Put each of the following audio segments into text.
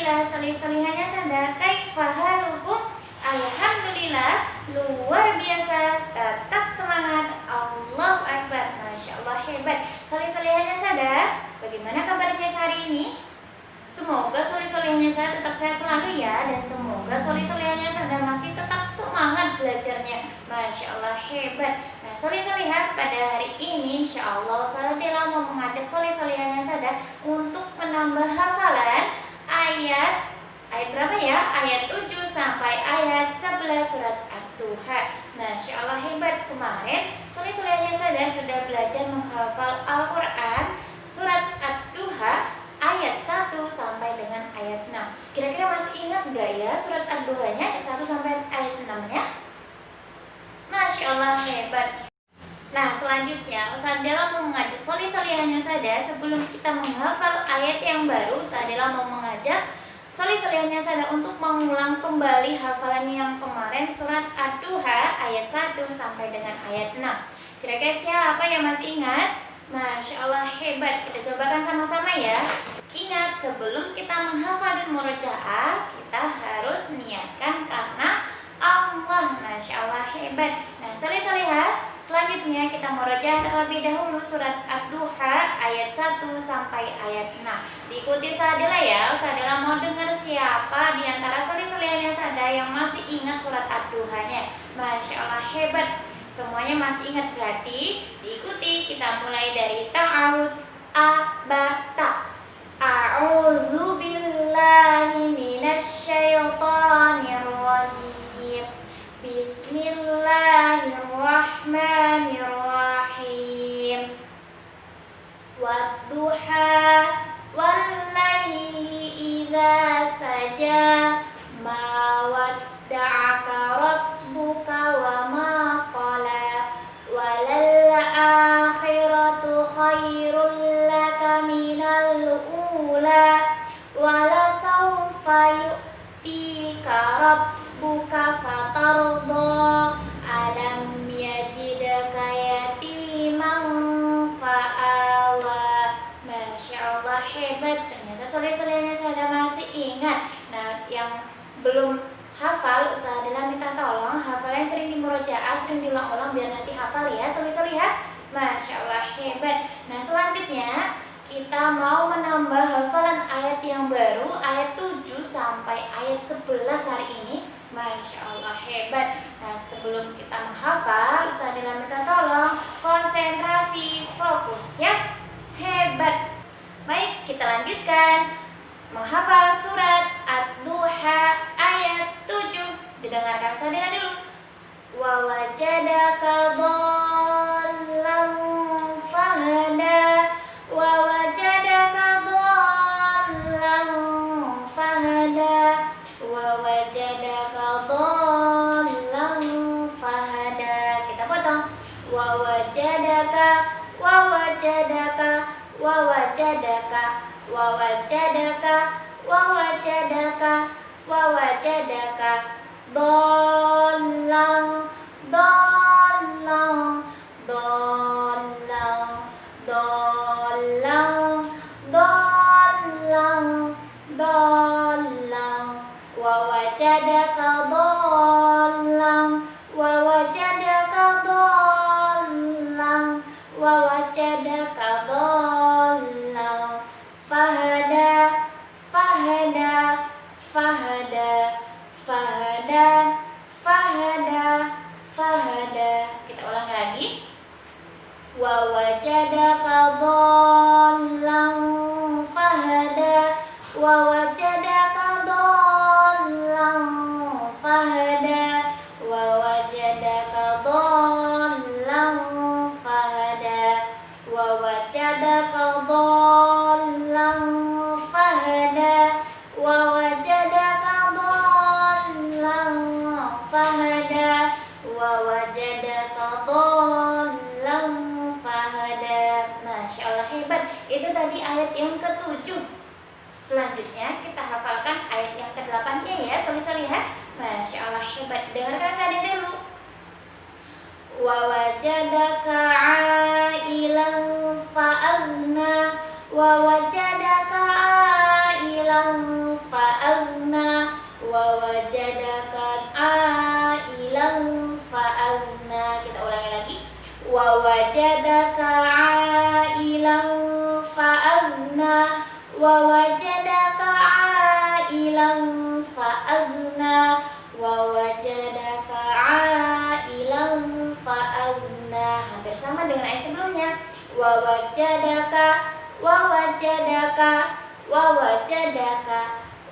Alhamdulillah, solih-solihahnya sadar. Kaifa halukum? Alhamdulillah, luar biasa, tetap semangat. Allahu Akbar, Masya Allah, hebat. Solih-solihahnya sadar. Bagaimana kabarnya sehari ini? Semoga solih-solihahnya saya tetap sehat selalu ya. Dan semoga solih-solihahnya sadar masih tetap semangat belajarnya. Masya Allah, hebat. Nah, solih-solihah pada hari ini Insya Allah Saladila mau mengajak solih-solihahnya sadar untuk menambah hafalan ayat berapa ya? Ayat 7 sampai ayat 11 surat Ad-Duha. Masya Allah, hebat. Kemarin solih-solihahnya sadar sudah belajar menghafal Al-Quran surat Ad-Duha ayat 1 sampai dengan ayat 6. Kira-kira masih ingat gak ya surat Ad-Duhanya ayat 1 sampai ayat 6 nya? Masya Allah, hebat. Nah, selanjutnya Ustaz Dela mau mengajak solih-solihahnya sadar sebelum kita menghafal ayat yang baru. Ustaz Dela mau mengajak solih-solihahnya sadar untuk mengulang kembali hafalannya yang kemarin surat Ad-Duha ayat 1 sampai dengan ayat 6. Kira-kira siapa yang masih ingat? Masya Allah, hebat. Kita cobakan sama-sama ya. Ingat, sebelum kita menghafal dan murojaah, kita harus niatkan karena Allah. Masya Allah, hebat. Nah, solih-solihah, selanjutnya kita murojaah terlebih dahulu surat Ad-Duha ayat 1 sampai ayat 6. Diikuti Ustadzah ya. Ustadzah mau dengar siapa di antara solih-solihahnya sadar yang masih ingat surat Ad-Duhanya. Masya Allah, hebat. Semuanya masih ingat, berarti diikuti. Kita mulai dari ta'awud abata. A'udzu billahi minasyaitonir rajim. Bismillahirrahmanirrahim. Wadduha wallaili idza saja. Ma wadda'aka rabbuka wa ma qala. Walal akhiratu khairul laka minal ula. Walasawfa yu'tika rabbuka fatarda. Alam yajidaka yatiman fa'awa. Masya Allah, hebat. Ternyata soleh-solehnya saya masih ingat. Nah, yang belum hafal, usaha adalah minta tolong hafalnya sering dimurojaah, sering diulang-ulang biar nanti hafal ya, soleh-solehah. Masya Allah, hebat. Nah, selanjutnya kita mau menambah hafalan ayat yang baru, ayat 7 sampai ayat 11 hari ini. Masya Allah, hebat. Nah, sebelum kita menghafal, usaha adalah minta tolong konsentrasi, fokus ya. Hebat. Baik, kita lanjutkan menghafal surat Ad-Duha ayat 7. Didengarkan Sadina dulu. Wa wajadaka dhallan fahada. Wa wajadaka dhallan fahada. Wa wajadaka dhallan fahada. Kita potong. Wa wajadaka, wa wajadaka, wa wajadaka, wa wajadaka, wa wajadaka, wa wajadaka dhallan, dhallan, dhallan, dhallan, dhallan, dhallan, wa wajadaka dhallan, wa wajadaka dhallan, wa wajadaka dhallan fahada, fahada, fahada, fahada, fahada, fahada. Kita ulang lagi. Wa wajadaka dhallan fahada. Wa wajadaka dhallan fahada. Wa wajadaka dhallan fahada. Wa wajadaka dhallan fahada. Wa wajadaka dhallan fahada. Wa wajadaka dhallan fahada. Masya Allah, hebat. Itu tadi ayat yang ke-7. Selanjutnya kita hafalkan ayat yang ke-8-nya ya, soleh-solehah. Masya Allah, hebat. Dengarkan saya dulu. Wa wajadaka ailan fa'agna. Wa wajadaka ailan fa'agna.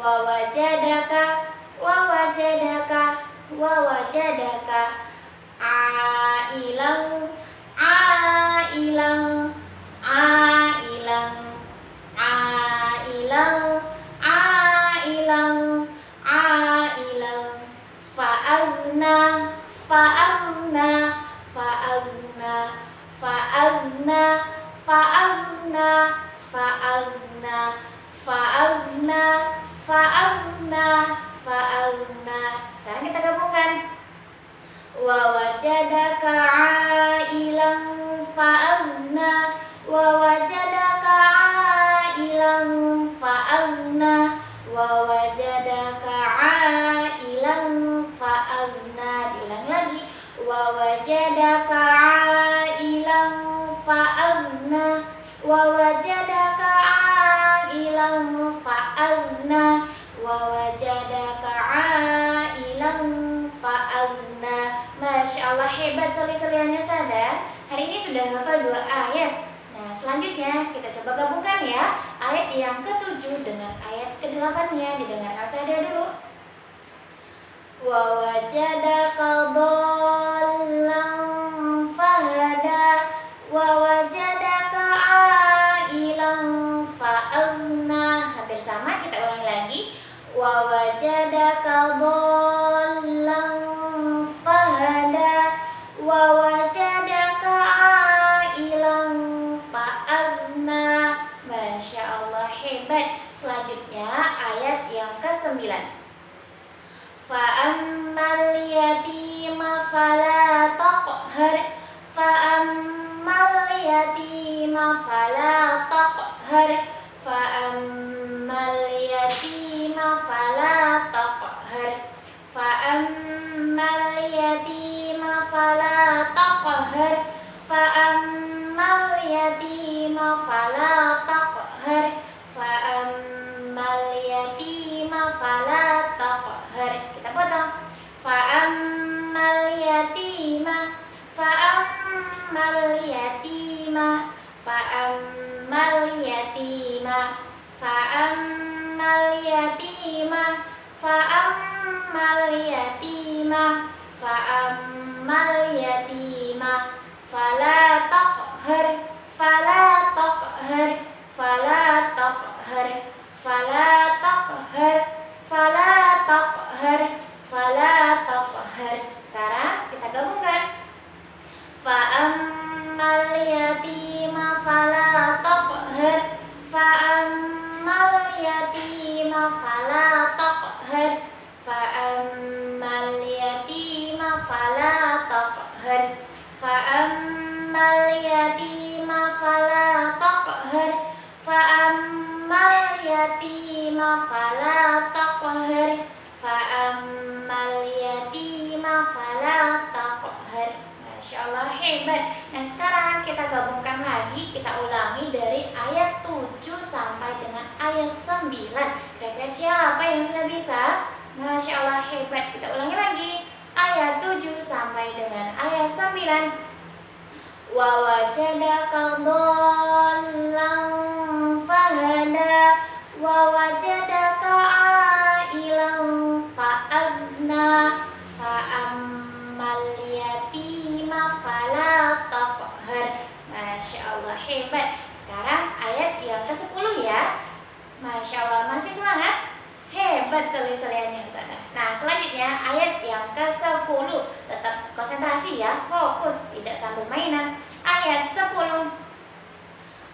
wawajadaka, wawajadaka, wawajadaka ailan, ailan, ailan, ailan, ailan, ailan, fa'agna, fa'agna, fa'agna, fa'agna, fa'agna, fa'agna, fa'agna, fa'agna, fa'agna. Sekarang kita gabungkan. Wa wajadaka ailan fa'agna, wa wajadaka ailan fa'agna, wa wajadaka ailan fa'agna. Diulang lagi. Wa wajadaka ailan fa'agna, wa wajadaka ailan fa'agna, wa wajadaka ailan fa'agna. Masya Allah, hebat soli-soliannya Sada. Hari ini sudah hafal 2 ayat. Nah, selanjutnya kita coba gabungkan ya ayat yang ke-7 dengan ayat ke-8-nya. Didengarkan Sada dulu. Wa wajadaka dhallan fahada, wa wajadaka ailan fa'agna. Hampir sama, kita ulangi lagi. Wa wajadaka dhallan fahada, wa wajadaka ailan fa'agna. Masya Allah, hebat. Selanjutnya ayat yang ke-9. Fa'ammal yatima fala taqhar, fa'ammal yatima fala taqhar, fa'ammal yatima fala taqhar, fa'ammal yatima fala taqhar, fa'ammal yatima fala taqhar, fa'ammal yatima fala taqhar. Kita potong. Fa'ammal yatima, fa'ammal yatima, fa'ammal yatima, fa'ammal yatima, fa'ammal yatima, fa'ammal yatima, fala taqhar, fala taqhar, fala taqhar, fala taqhar, fala taqhar, fala taqhar. Sekarang kita gabungkan. Fa'ammal yatima fala taqhar, fa'ammal yatima fala taqhar, fa'ammal yatima fala taqhar, fa'ammal yatima fala taqhar, fa'ammal yatima fala taqhar, fa'ammal yatima fala taqhar. Masya Allah, hebat. Nah, sekarang kita gabungkan lagi, kita ulangi dari ayat 7 sampai dengan ayat 9. Kira-kira siapa yang sudah bisa? Masya Allah, hebat. Kita ulangi lagi ayat 7 sampai dengan ayat 9. Wa wajadaka dhallan fahada, wa wajadaka ailan fa'agna, fa'ammal yatima fala taqhar. Masya Allah, hebat. Sekarang ayat yang ke-10 ya. Masya Allah, masih semangat? Hebat soli-soliannya di sana. Nah, selanjutnya ayat yang ke-10. Tetap konsentrasi ya, fokus, tidak sambil mainan. Ayat 10.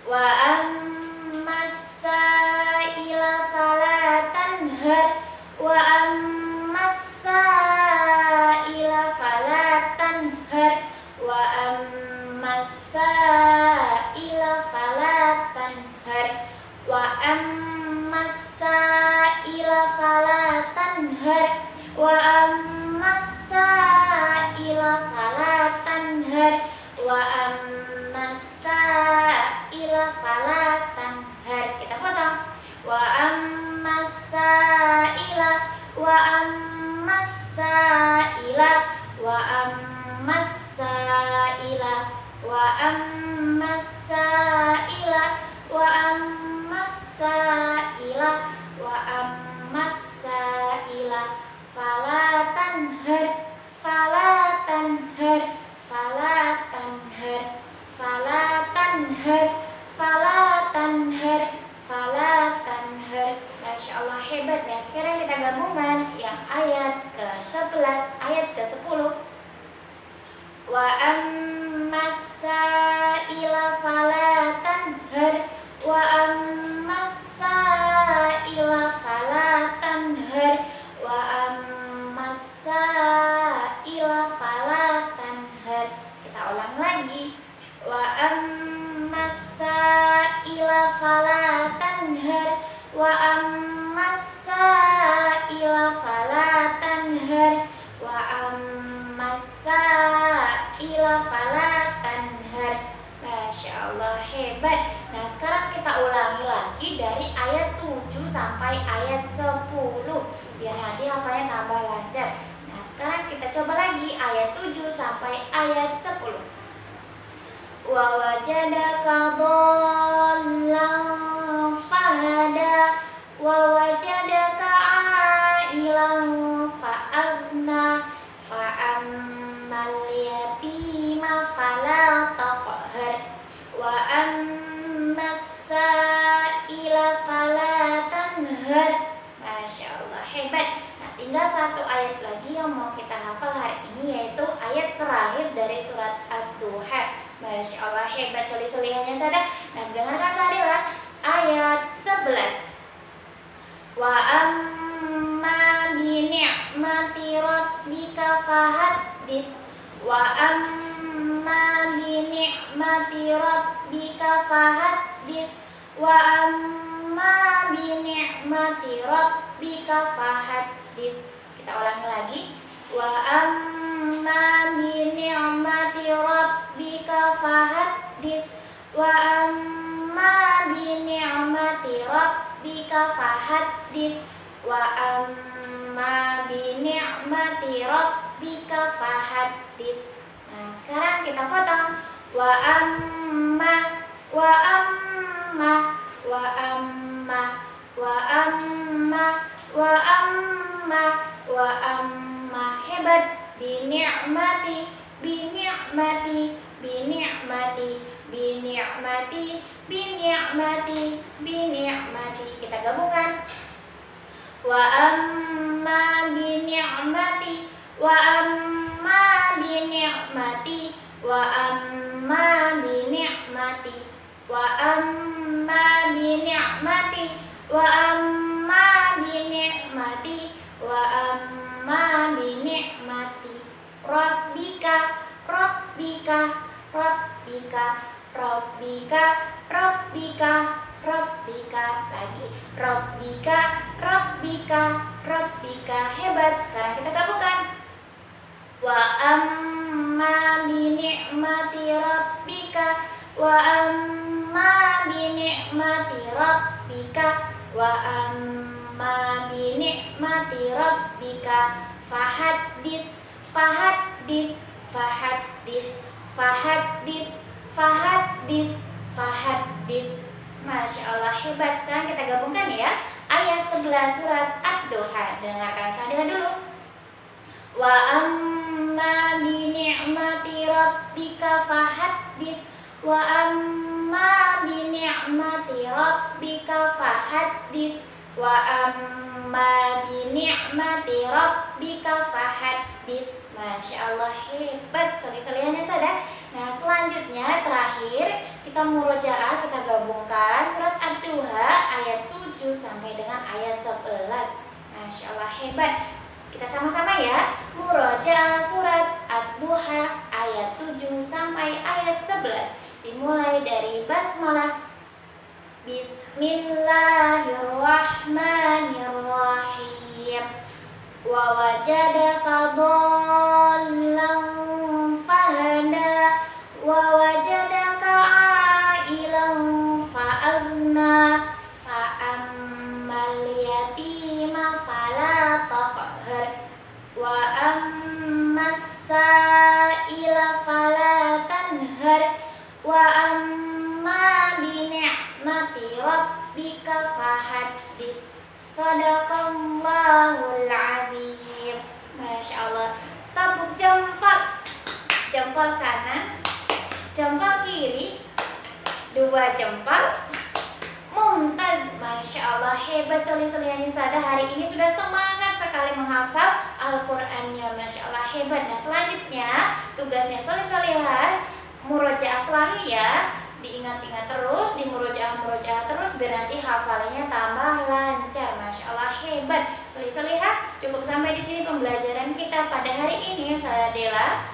Wa ammas sa'ila fala tanhar, wa ammas sa'ila fala tanhar, wa ammas sa'ila fala tanhar, wa ammas sa'ila fala tanhar, wa ammas sa'ila fala tanhar, wa ammas sa'ila fala tanhar. Kita potong. Wa ammas sa'ila, wa ammas sa'ila, wa ammas sa'ila, wa ammas sa'ila, wa ammas sa'ila, wa ammas sekarang kita gabungkan yang ayat ke-11, ayat ke-10. Wa ammas-sa'ila fala tanhar, wa ammas-sa'ila fala tanhar, wa ammas-sa'ila fala tanhar. Kita ulang lagi. Wa ammas-sa'ila fala tanhar, wa ammas-sa'ila fala tanhar, wa ammas-sa'ila fala tanhar. Masya Allah, hebat. Nah, sekarang kita ulangi lagi dari ayat 7 sampai ayat 10 biar nanti hafalnya tambah lancar. Nah, sekarang kita coba lagi ayat 7 sampai ayat 10. Wa wajadaka dhallan fahada, wa wajadaka 'ailan fa'agna, fa ammal yatima fala taqhar, wa ammas-sa'ila fala tanhar. Masya Allah, hebat. Nah, tinggal satu ayat lagi yang mau kita hafal hari ini, yaitu ayat terakhir dari surat Ad-Duha. Masya Allah, hebat solih-solihannya sadar. Nah, dengarkan seharilah ayat 11. Wa amma bi ni'mati rabbika fahaddits, wa amma bi ni'mati rabbika fahaddits, wa amma bi ni'mati rabbika fahaddits. Kita ulangi lagi. Wa amma bi ni'mati rabbika fahaddits, wa amma bi ni'mati rabbika fahaddits, wa amma bi ni'mati rabbika fahaddits. Nah, sekarang kita potong. Wa amma, wa amma, wa amma, wa amma, wa amma, wa amma. Hebat. Bi ni'mati, bi ni'mati, bi ni'mati, bi ni'mati, bi ni'mati, bi ni'mati. Kita gabungkan. Wa amma bi ni'mati, wa amma bi ni'mati, wa amma bi ni'mati, wa amma bi ni'mati, wa amma bi ni'mati, wa amma bi ni'mati rabbika, rabbika, rabbika, rabbika, rabbika, rabbika. Lagi. Rabbika, rabbika, rabbika. Hebat. Sekarang kita gabungkan. Wa amma bi ni'mati rabbika, wa amma bi ni'mati rabbika, wa amma bi ni'mati rabbika fahaddits, fahaddits, fahaddits, fahaddits, fahaddits, fahaddits. Masya Allah, hebat. Sekarang kita gabungkan ya ayat 11 surat Ad-Duha. Dengarkan sadar dulu. Wa amma bi ni'mati rabbika fahaddits, wa amma bi ni'mati rabbika fahaddits, wa amma bi ni'mati rabbika fahaddits. Masya Allah, hebat. Solih-solihannya sadar. Nah, selanjutnya terakhir kita murojaah, kita gabungkan surat Ad-Duha ayat 7 sampai dengan ayat 11. Masya Allah, hebat. Kita sama-sama ya. Murojaah surat Ad-Duha ayat 7 sampai ayat 11. Dimulai dari basmalah. Bismillahirrahmanirrahim. Wa wajadaka dhallan fahada, wa wajadaka 'ailan fa'agna, fa ammal yatima fala taqhar, wa ammas-sa'ila fala tanhar, wa amma bi ni'mati rabbika fahaddits. Shadaqallahul azim. Masya Allah. Tabuk jempol. Jempol kanan, jempol kiri, dua jempol, mundur. mumtaz. Masya Allah, hebat solih-solihahnya Sada. Hari ini sudah semangat sekali menghafal Al-Qur'annya. Masya Allah, hebat. Nah, selanjutnya tugasnya solih-solihah murojaah selalu ya. Diingat-ingat terus, di murojaah terus biar nanti hafalannya tambah lancar. Masya Allah, hebat. Solih-solihah, cukup sampai di sini pembelajaran kita pada hari ini. Saya Dela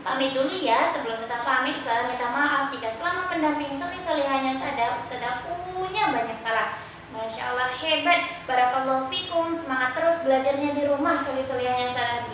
pamit dulu ya. Sebelum Ustazah pamit, Ustazah minta maaf jika selama mendampingi solih-solihahnya Ustazah punya banyak salah. Masya Allah, hebat. Barakallahu fikum. Semangat terus belajarnya di rumah solih-solihahnya Ustazah.